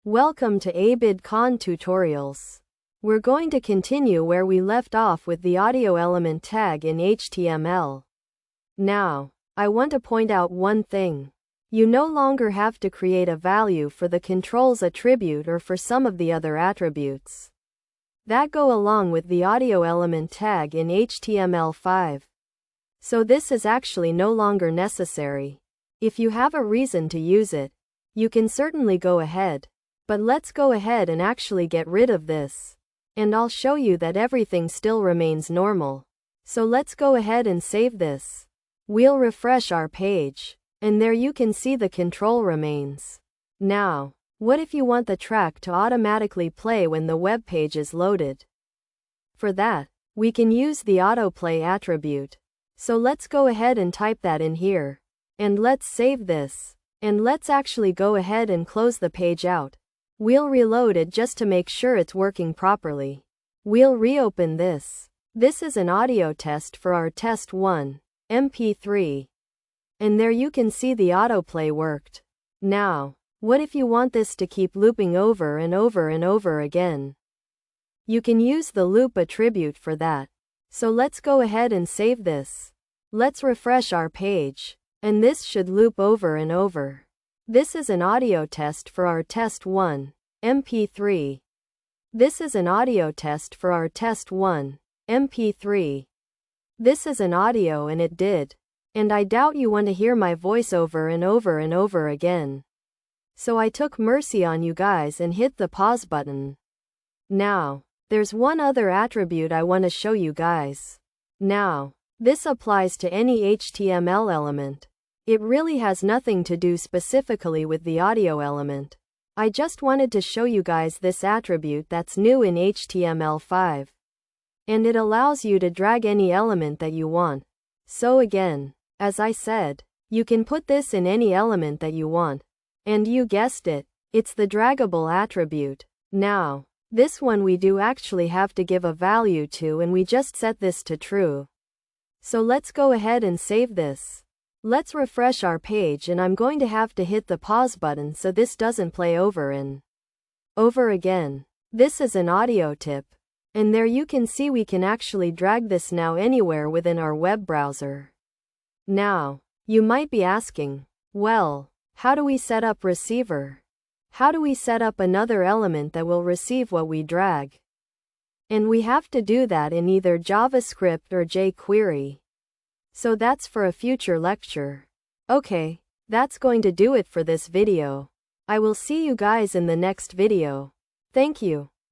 Welcome to ABIDCon Tutorials. We're going to continue where we left off with the audio element tag in HTML. Now, I want to point out one thing. You no longer have to create a value for the controls attribute or for some of the other attributes that go along with the audio element tag in HTML5. So this is actually no longer necessary. If you have a reason to use it, you can certainly go ahead. But let's go ahead and actually get rid of this. And I'll show you that everything still remains normal. So let's go ahead and save this. We'll refresh our page. And there you can see the control remains. Now, what if you want the track to automatically play when the web page is loaded? For that, we can use the autoplay attribute. So let's go ahead and type that in here. And let's save this. And let's actually go ahead and close the page out. We'll reload it just to make sure it's working properly. We'll reopen this. This is an audio test for our test 1, MP3. And there you can see the autoplay worked. Now, what if you want this to keep looping over and over and over again? You can use the loop attribute for that. So let's go ahead and save this. Let's refresh our page. And this should loop over and over. This is an audio test for our test 1, MP3. This is an audio test for our test 1, MP3. This is an audio and it did. And I doubt you want to hear my voiceover and over again. So I took mercy on you guys and hit the pause button. Now, there's one other attribute I want to show you guys. Now, this applies to any HTML element. It really has nothing to do specifically with the audio element. I just wanted to show you guys this attribute that's new in HTML5. And it allows you to drag any element that you want. So again, as I said, you can put this in any element that you want. And you guessed it, it's the draggable attribute. Now, this one we do actually have to give a value to, and we just set this to true. So let's go ahead and save this. Let's refresh our page, and I'm going to have to hit the pause button so this doesn't play over and over again. This is an audio tip. And there you can see we can actually drag this now anywhere within our web browser. Now, you might be asking, well, how do we set up receiver? How do we set up another element that will receive what we drag? And we have to do that in either JavaScript or jQuery. So that's for a future lecture. Okay, that's going to do it for this video. I will see you guys in the next video. Thank you.